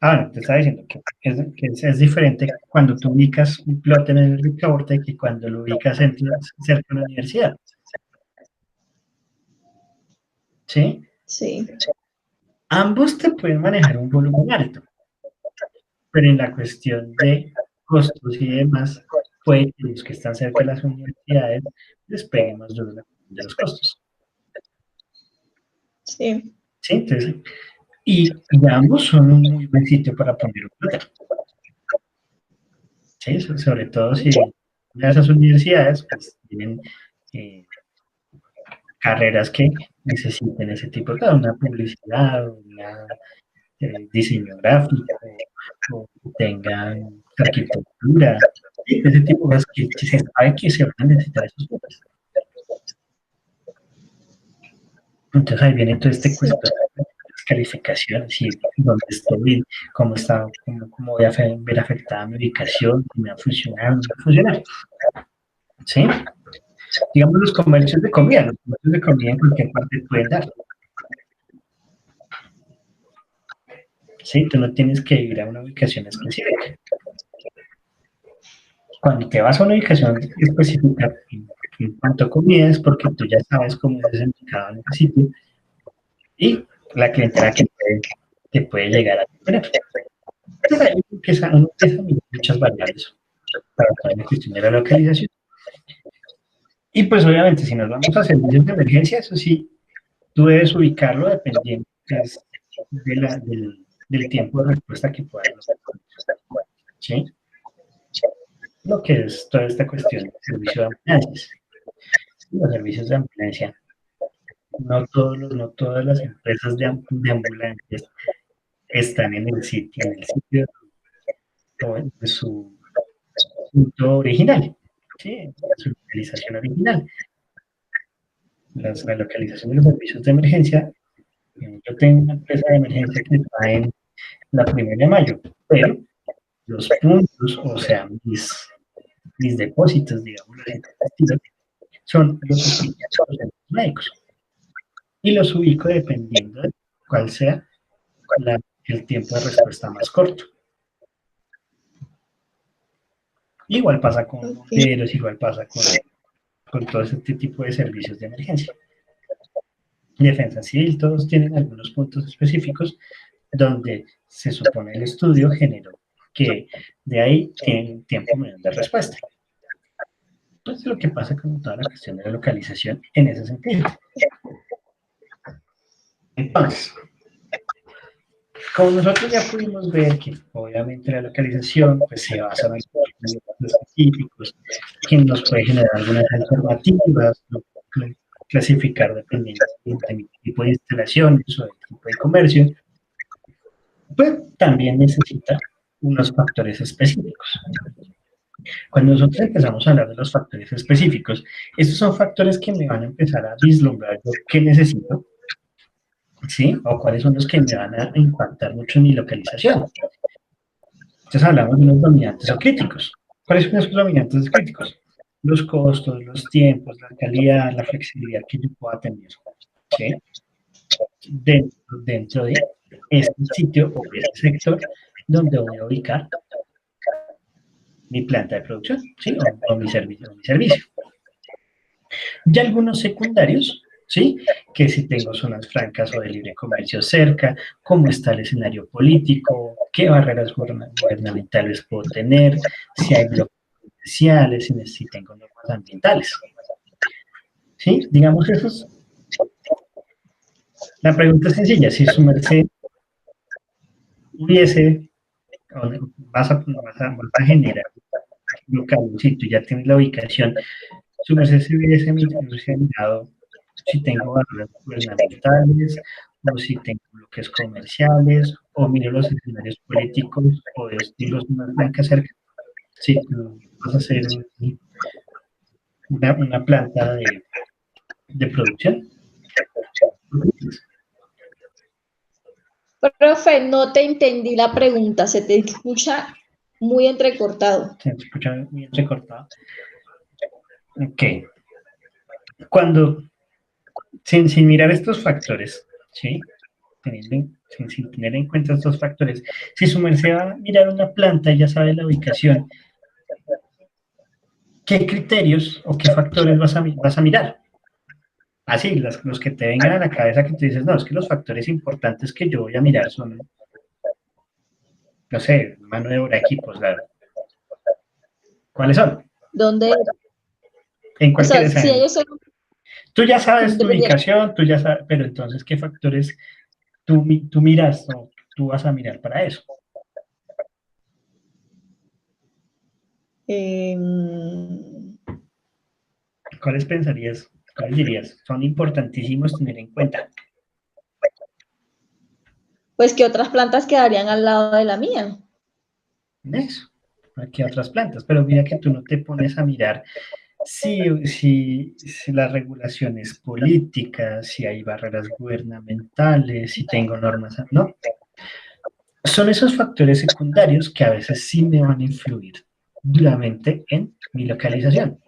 No, te estaba diciendo que es diferente cuando tú ubicas un plotter en el Ricaurte que cuando lo ubicas cerca de la universidad, ¿sí? Sí, Ambos te pueden manejar un volumen alto, pero en la cuestión de costos y demás, puede que los que están cerca de las universidades les peguen más duro la cuestión de los costos. sí, ¿Sí? Entonces, y ambos son un muy buen sitio para poner un plotter. ¿Sí? Sobre todo si esas universidades pues, tienen carreras que necesiten ese tipo de cosas, una publicidad, diseño gráfico, o tengan arquitectura, ¿sí? Ese tipo de cosas que se sabe que se van a necesitar esos cosas. Entonces ahí viene todo este sí, cuestión de las calificaciones y dónde estoy, cómo voy a ver afectada mi ubicación, si me va a funcionar, no me va a funcionar. ¿Sí? Digamos los comercios de comida en cualquier parte pueden dar. ¿Sí? Tú no tienes que ir a una ubicación específica. Cuando te vas a una ubicación específica en cuanto a comida es porque tú ya sabes cómo es ese mercado en ese sitio y la clientela que puede llegar a tener. Entonces ahí uno empieza a mirar muchas variables para la cuestión de la localización. Y pues obviamente si nos vamos a servicios de emergencia, eso sí, tú debes ubicarlo dependiendo pues, del tiempo de respuesta que pueda dar. ¿Sí? Lo que es toda esta cuestión de servicio de ambulancias. Los servicios de ambulancia, no todas las empresas de ambulancias están en el sitio de su punto original, ¿sí? En su localización original. La localización de los servicios de emergencia, yo tengo una empresa de emergencia que está en la 1 de Mayo, pero los puntos, o sea, mis depósitos, digamos, son los hospitales, los centros médicos, y los ubico dependiendo de cuál sea el tiempo de respuesta más corto. Igual pasa con bomberos, igual pasa con todo este tipo de servicios de emergencia. Defensa civil, todos tienen algunos puntos específicos donde se supone el estudio generó que de ahí tienen tiempo menos de respuesta. Entonces, lo que pasa con toda la cuestión de la localización en ese sentido. Entonces, como nosotros ya pudimos ver que obviamente la localización pues, se basa en los específicos, que nos puede generar algunas alternativas, clasificar dependiendo del tipo de instalaciones o del tipo de comercio, pues también necesita unos factores específicos. Cuando nosotros empezamos a hablar de los factores específicos, estos son factores que me van a empezar a vislumbrar yo qué necesito, ¿sí? O cuáles son los que me van a impactar mucho en mi localización. Entonces hablamos de unos dominantes o críticos. ¿Cuáles son esos dominantes críticos? Los costos, los tiempos, la calidad, la flexibilidad que yo pueda tener, ¿sí? Dentro de este sitio o este sector donde voy a ubicar mi planta de producción, ¿sí? O mi servicio. Y algunos secundarios, ¿sí? Que si tengo zonas francas o de libre comercio cerca, cómo está el escenario político, qué barreras gubernamentales puedo tener, si hay bloques especiales, si tengo normas ambientales. ¿Sí? Digamos esos. La pregunta es sencilla, si su merced hubiese, vas a generar local, si tú ya tienes la ubicación, su merced se hubiese mirado si tengo barreras gubernamentales, o si tengo bloques comerciales, o miro los escenarios políticos, o de estilos más blancas cerca. Sí, vas a hacer una planta de producción. Profe, no te entendí la pregunta, se te escucha muy entrecortado. Se escucha muy entrecortado. Ok. Cuando, sin mirar estos factores, ¿sí? Sin tener en cuenta estos factores, si su merced va a mirar una planta y ya sabe la ubicación, ¿qué criterios o qué factores vas a mirar? Así, los que te vengan a la cabeza que tú dices, no, es que los factores importantes que yo voy a mirar son, no sé, mano de obra, equipos, ¿cuáles son? ¿Dónde? En O cualquier sea, si escenario. ellos son... Tú ya sabes tu ubicación, tú ya sabes, pero entonces, ¿qué factores tú miras o tú vas a mirar para eso? ¿Cuáles pensarías, cuáles dirías? Son importantísimos tener en cuenta. Pues que otras plantas quedarían al lado de la mía. Eso, aquí otras plantas, pero mira que tú no te pones a mirar si las regulaciones políticas, si hay barreras gubernamentales, si tengo normas, no. Son esos factores secundarios que a veces sí me van a influir duramente en mi localización.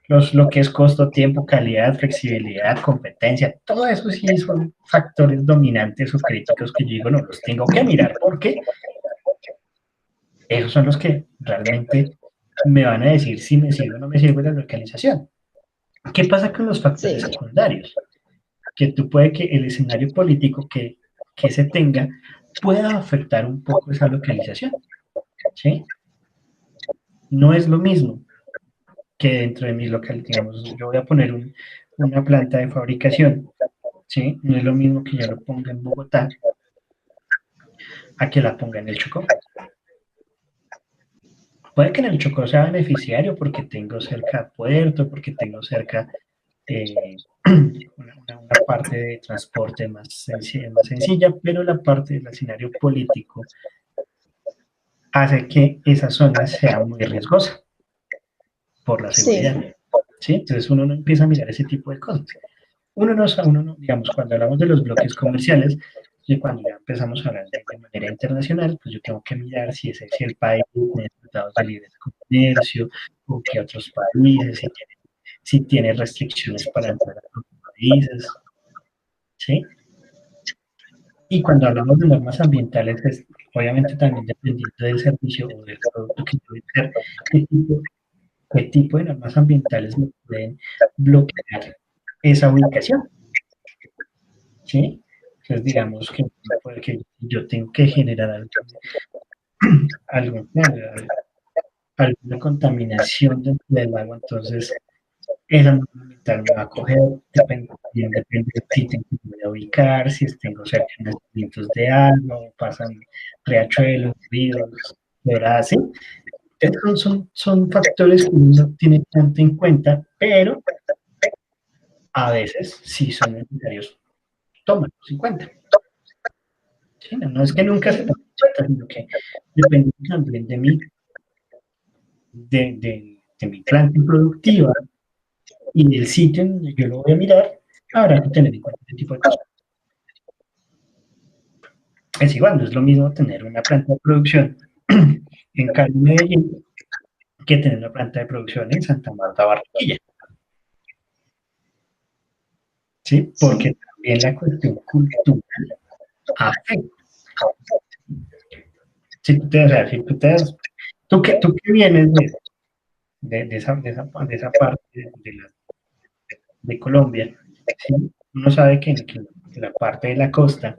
Lo que es costo, tiempo, calidad, flexibilidad, competencia, todo eso sí son factores dominantes o críticos que yo digo, no, los tengo que mirar porque esos son los que realmente me van a decir si me sirve o no me sirve la localización. ¿Qué pasa con los factores secundarios? Que tú puede que el escenario político que se tenga pueda afectar un poco esa localización, ¿sí? No es lo mismo que dentro de mi local, digamos, yo voy a poner una planta de fabricación, ¿sí? No es lo mismo que yo lo ponga en Bogotá a que la ponga en el Chocó. Puede que en el Chocó sea beneficiario porque tengo cerca puerto, porque tengo cerca una parte de transporte más sencilla, pero la parte del escenario político hace que esa zona sea muy riesgosa por la seguridad. Sí, ¿Sí? Entonces uno no empieza a mirar ese tipo de cosas. Uno no, digamos, cuando hablamos de los bloques comerciales, y cuando ya empezamos a hablar de manera internacional, pues yo tengo que mirar si el país tiene tratados de libre comercio, o qué otros países, si tiene restricciones para entrar a otros países, ¿sí? Y cuando hablamos de normas ambientales, es obviamente también dependiendo del servicio o del producto que yo voy a hacer, qué tipo, qué tipo de normas ambientales me pueden bloquear esa ubicación, ¿sí? Entonces, digamos que yo tengo que generar algo, alguna contaminación dentro del agua, entonces esa norma ambiental me va a coger, depende de si tengo que ubicar, si tengo cerca de nacimientos de agua, o pasan riachuelos, ríos, ¿verdad? ¿Sí? Entonces son factores que uno no tiene tanto en cuenta, pero a veces sí son necesarios tomarlos en cuenta. ¿Sí? No es que nunca se sí, tomen en cuenta, sino que depende también de mi planta productiva y del sitio en donde yo lo voy a mirar, habrá que tener en cuenta este tipo de cosas. Es igual, no es lo mismo tener una planta de producción en Cali, Medellín, que tener una planta de producción en Santa Marta, Barranquilla, ¿sí? Porque sí. también la cuestión cultural afecta. Si tú te, o sea, si tú, te, tú que vienes de esa parte de Colombia, ¿sí? Uno sabe que la parte de la costa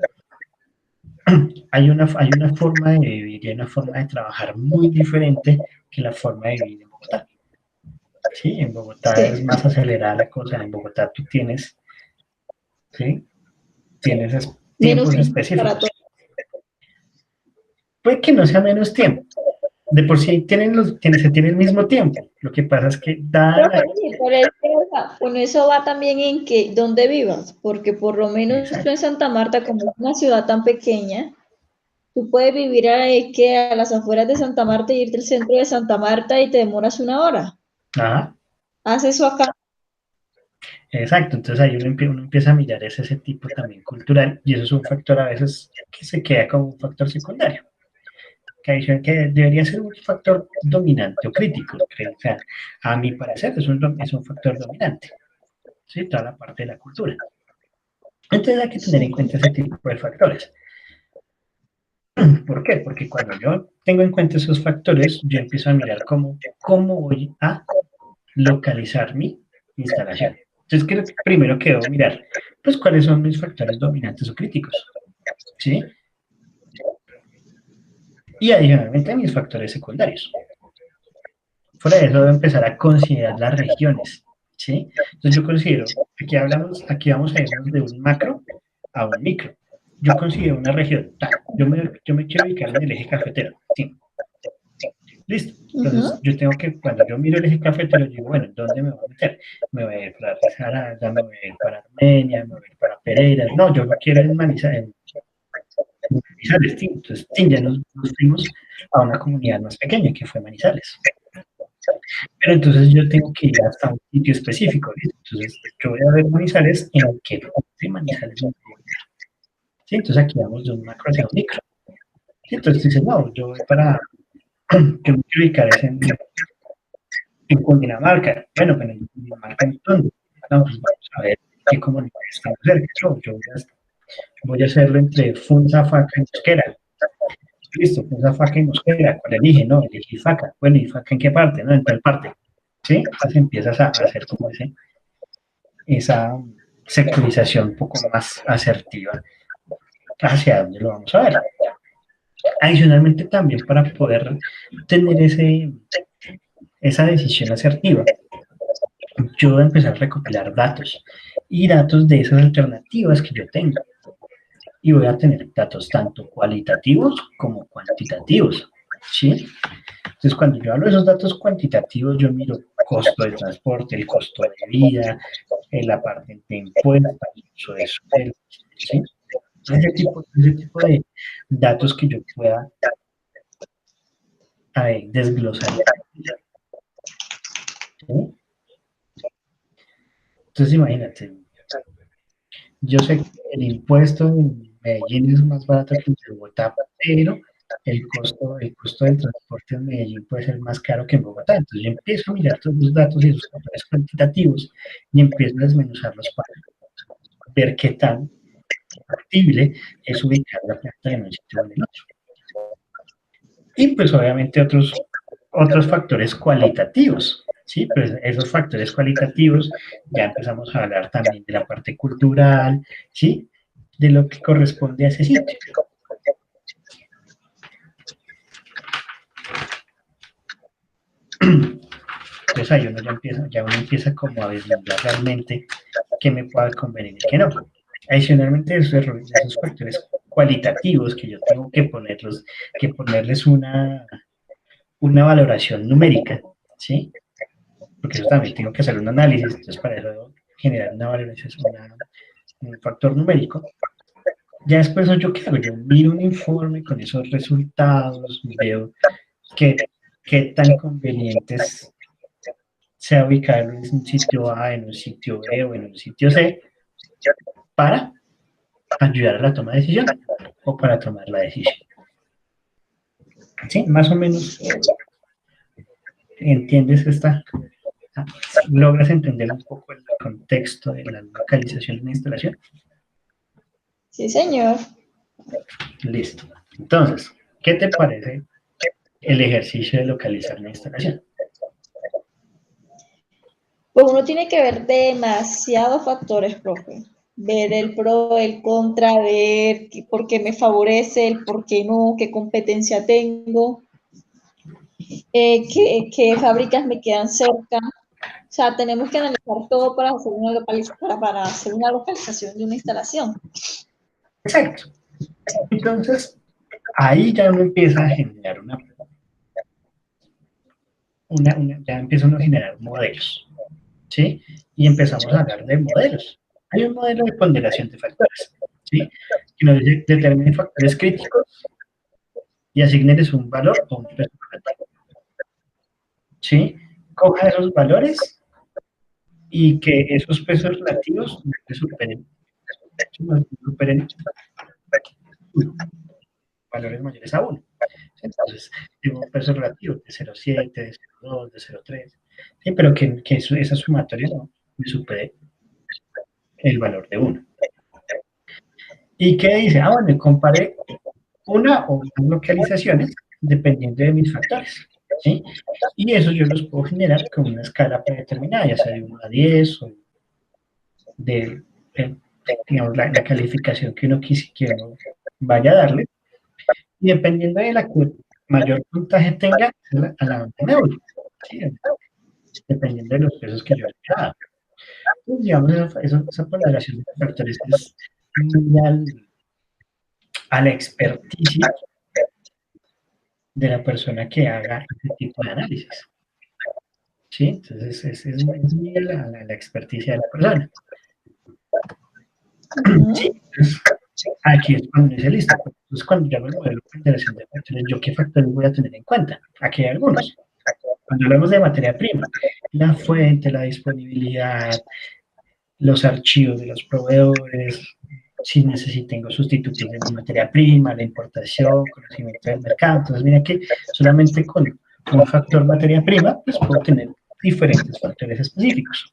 hay una forma de vivir y hay una forma de trabajar muy diferente que la forma de vivir en Bogotá. Sí, en Bogotá es Sí, más acelerada la cosa. En Bogotá tú tienes, ¿sí? Tienes menos tiempos tiempo para todo. específicos. Puede que no sea menos tiempo. De por sí se tiene el mismo tiempo. Lo que pasa es que dada Creo la... que sí, pero es que, o sea, bueno, eso va también en que dónde vivas, porque por lo menos tú Exacto. en Santa Marta, como es una ciudad tan pequeña, tú puedes vivir a las afueras de Santa Marta y irte al centro de Santa Marta y te demoras una hora. Ajá, Haz eso acá. exacto. Entonces ahí uno empieza a mirar ese tipo también cultural y eso es un factor a veces que se queda como un factor secundario. Que debería ser un factor dominante o crítico. O sea, a mi parecer es un factor dominante. ¿Sí? Toda la parte de la cultura. Entonces hay que tener en Sí, cuenta ese tipo de factores. ¿Por qué? Porque cuando yo tengo en cuenta esos factores, yo empiezo a mirar cómo voy a localizar mi instalación. Entonces, creo que primero que debo mirar, pues, cuáles son mis factores dominantes o críticos, ¿sí? Y adicionalmente mis factores secundarios. Fuera de eso, debo empezar a considerar las regiones, ¿sí? Entonces, yo considero, aquí vamos a irnos de un macro a un micro. Yo considero una región, yo me quiero ubicar en el eje cafetero, ¿sí? Listo. ujú, Entonces, yo tengo que, cuando yo miro el eje cafetero, digo, bueno, ¿dónde me voy a meter? Me voy a ir para Risaralda, me voy a ir para Armenia, me voy a ir para Pereira. No, yo no quiero en Manizales, sí. Entonces, sí, ya nos fuimos a una comunidad más pequeña, que fue Manizales. Pero entonces yo tengo que ir hasta un sitio específico, ¿listo? Entonces, yo voy a ver Manizales en qué parte de Manizales me voy a ubicar. ¿Sí? Entonces, aquí vamos de un macro hacia un micro. ¿Sí? Entonces, dice, no, yo voy para, yo me quiero ubicar en Cundinamarca. Bueno, pero en Cundinamarca, ¿en dónde? No, pues vamos a ver qué comunidades están cerca. No, voy a hacerlo entre Funza, Faca y Mosquera. Listo, Funza, Faca y Mosquera. ¿Cuál elige? No, elegí Faca. Bueno, ¿y Faca en qué parte? No, en tal parte. ¿Sí? Entonces empiezas a hacer como esa sectorización un poco más asertiva hacia dónde lo vamos a ver. Adicionalmente también para poder tener esa decisión asertiva, yo voy a empezar a recopilar datos y datos de esas alternativas que yo tengo. Y voy a tener datos tanto cualitativos como cuantitativos, ¿sí? Entonces, cuando yo hablo de esos datos cuantitativos, yo miro costo de transporte, el costo de vida, la parte de impuestos, el uso de suelo, ¿sí? Ese tipo de datos que yo pueda desglosar. ¿Sí? Entonces, imagínate, yo sé que el impuesto en Medellín es más barato que en Bogotá, pero el costo del transporte en Medellín puede ser más caro que en Bogotá. Entonces yo empiezo a mirar todos los datos y esos factores cuantitativos y empiezo a desmenuzarlos para ver qué tan factible es ubicar la planta en un sitio o en el otro. Y pues obviamente otros factores cualitativos, ¿sí? Pues esos factores cualitativos ya empezamos a hablar también de la parte cultural, ¿sí? De lo que corresponde a ese sitio. Entonces ahí uno empieza como a vislumbrar realmente qué me pueda convenir y qué no. Adicionalmente, esos factores cualitativos que yo tengo que ponerles una valoración numérica, ¿sí? Porque eso también tengo que hacer un análisis, entonces para eso generar una valoración, un factor numérico. Ya después, ¿yo qué hago? Yo miro un informe con esos resultados, veo qué tan convenientes sea ubicarlo en un sitio A, en un sitio B o en un sitio C, para ayudar a la toma de decisión o para tomar la decisión. ¿Sí? Más o menos entiendes logras entender un poco el contexto de la localización de una instalación. Sí, señor. Listo. Entonces, ¿qué te parece el ejercicio de localizar una instalación? Pues uno tiene que ver demasiados factores, profe. Ver el pro, el contra, ver por qué me favorece, el por qué no, qué competencia tengo, qué fábricas me quedan cerca. O sea, tenemos que analizar todo para hacer para hacer una localización de una instalación. Exacto. Entonces, ahí ya uno empieza a generar ya empieza uno a generar modelos, ¿sí? Y empezamos a hablar de modelos. Hay un modelo de ponderación de factores, ¿sí? Que nos dice determine factores críticos y asignenles un valor o un peso relativo, ¿sí? Coja esos valores y que esos pesos relativos no se superen, valores mayores a 1. Entonces, tengo un peso relativo de 0,7, de 0,2, de 0,3, ¿sí? Pero que esa sumatoria no me supere el valor de 1. ¿Y qué dice? Bueno, comparé una o más localizaciones dependiendo de mis factores, ¿sí? Y eso yo los puedo generar con una escala predeterminada, ya sea de 1 a 10 o de digamos, la calificación que uno vaya a darle. Y dependiendo de la que mayor puntaje tenga, a la donde me voy, ¿sí? Dependiendo de los pesos que yo le he dado. Entonces, digamos, esa ponderación de factores es muy a la experticia de la persona que haga este tipo de análisis. ¿Sí? Entonces, es muy a la experticia de la persona. Sí, entonces, aquí es cuando dice listo. Entonces, cuando yo hago el modelo de ponderación de factores, ¿yo qué factores voy a tener en cuenta? Aquí hay algunos. Cuando hablamos de materia prima, la fuente, la disponibilidad, los archivos de los proveedores, si tengo sustitutos de mi materia prima, la importación, conocimiento del mercado. Entonces, mira que solamente con un factor materia prima, pues puedo tener diferentes factores específicos.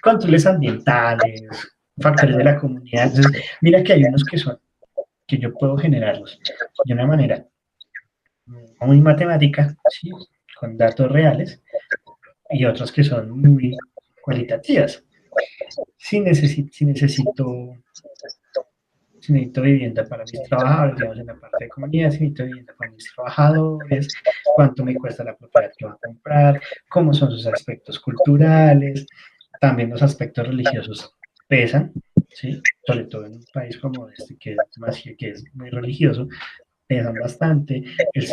Controles ambientales, factores de la comunidad. Entonces, mira que hay unos que yo puedo generarlos de una manera muy matemática, ¿sí? Con datos reales, y otros que son muy cualitativas. Si necesito si necesito vivienda para mis trabajadores, digamos en la parte de comunidad, si necesito vivienda para mis trabajadores, cuánto me cuesta la propiedad que voy a comprar, cómo son sus aspectos culturales, también los aspectos religiosos pesan, ¿sí? Sobre todo en un país como este, que es muy religioso, pesan bastante, el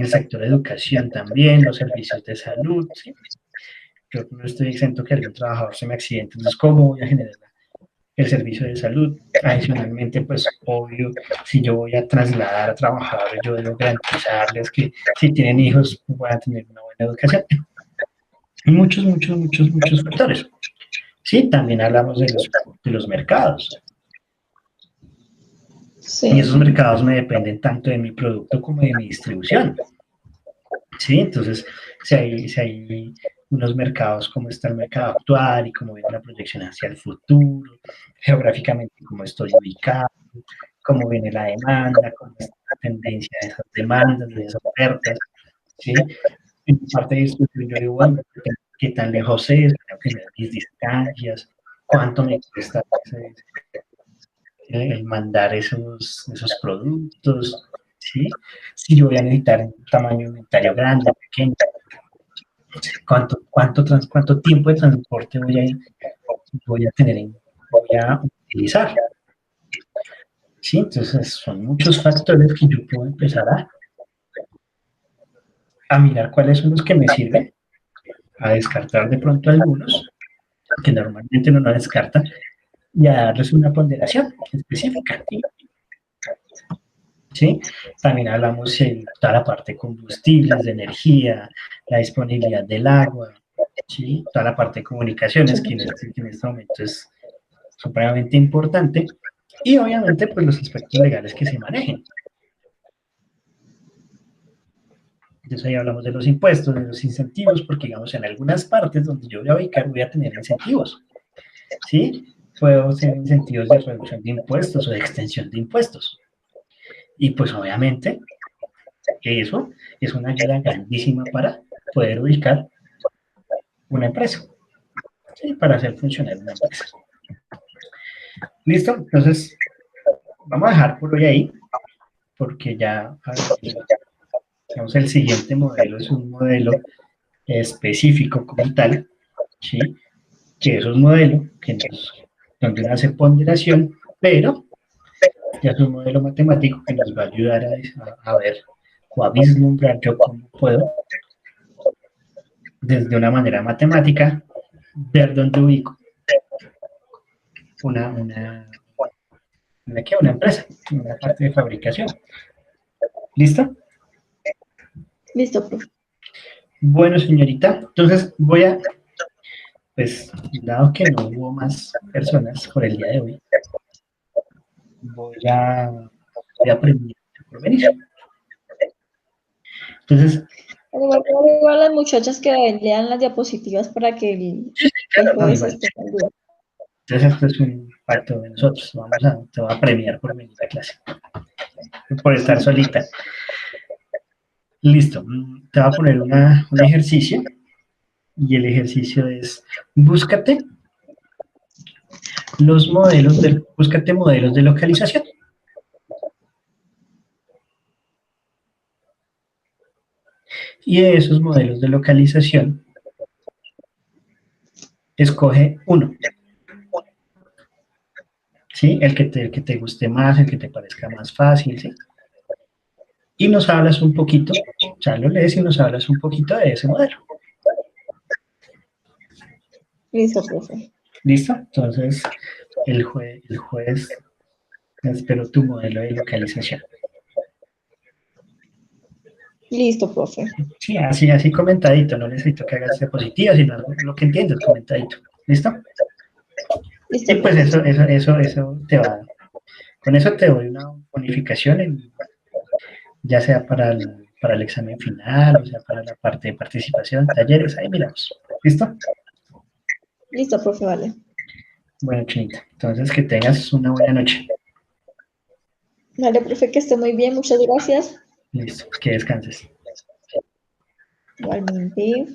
sector de educación también, los servicios de salud, ¿sí? Yo no estoy exento que algún trabajador se me accidente, entonces, ¿cómo voy a generar el servicio de salud? Adicionalmente, pues, obvio, si yo voy a trasladar a trabajadores, yo debo garantizarles que si tienen hijos puedan tener una buena educación. Muchos, muchos, muchos, muchos factores. Sí, también hablamos de los mercados. Y Sí. esos mercados me dependen tanto de mi producto como de mi distribución. ¿Sí? Entonces, si hay unos mercados como está el mercado actual y cómo viene la proyección hacia el futuro, geográficamente cómo estoy ubicado, cómo viene la demanda, cómo está la tendencia de esas demandas, de esas ofertas, ¿sí? En parte de esto, yo digo, bueno, ¿qué tan lejos es? Tengo que ver mis distancias, cuánto me cuesta el mandar esos productos, ¿sí? Si yo voy a necesitar un tamaño de inventario grande, pequeño, cuánto tiempo de transporte voy a tener, voy a utilizar. ¿Sí? Entonces son muchos factores que yo puedo empezar a mirar cuáles son los que me sirven, a descartar de pronto algunos, que normalmente uno no descarta, y a darles una ponderación específica. ¿Sí? También hablamos de toda la parte de combustibles, de energía, la disponibilidad del agua, ¿sí? Toda la parte de comunicaciones, que en este momento es supremamente importante, y obviamente pues los aspectos legales que se manejen. Entonces ahí hablamos de los impuestos, de los incentivos, porque digamos en algunas partes donde yo voy a ubicar voy a tener incentivos, ¿sí? Puedo tener incentivos de reducción de impuestos o de extensión de impuestos. Y pues obviamente eso es una ayuda grandísima para poder ubicar una empresa, ¿sí? Para hacer funcionar una empresa. ¿Listo? Entonces, vamos a dejar por hoy ahí, porque ya, digamos, el siguiente modelo es un modelo específico como tal, ¿sí? Que es un modelo donde uno hace ponderación, pero ya es un modelo matemático que nos va a ayudar a ver o a vislumbrar yo cómo puedo, desde una manera matemática, ver dónde ubico una, una, una empresa, una parte de fabricación. ¿Listo? Listo, profe. Bueno, señorita, entonces pues, dado que no hubo más personas por el día de hoy, voy a premiar por venir. Entonces, Igual las muchachas que lean las diapositivas para que el claro, no, jueves igual. estén al día. Entonces, esto es un pacto de nosotros. Te voy a premiar por venir a clase, por estar solita. Listo. Te voy a poner un ejercicio y el ejercicio es búscate búscate modelos de localización. Y de esos modelos de localización, escoge uno, ¿sí? El que te guste más, el que te parezca más fácil, ¿sí? Y nos hablas un poquito, ya lo lees y nos hablas un poquito de ese modelo. Listo, profe. ¿Listo? Entonces, el juez espero tu modelo de localización. Listo, profe. Sí, así comentadito, no necesito que hagas diapositivas, sino lo que entiendes, comentadito. ¿Listo? Y Listo, pues profe. eso te va, con eso te doy una bonificación, ya sea para el examen final, o sea, para la parte de participación, talleres, ahí miramos. ¿Listo? Listo, profe, vale. Bueno, Chinita, entonces que tengas una buena noche. Vale, profe, que esté muy bien. Muchas gracias. Listo, que descanses. Igualmente.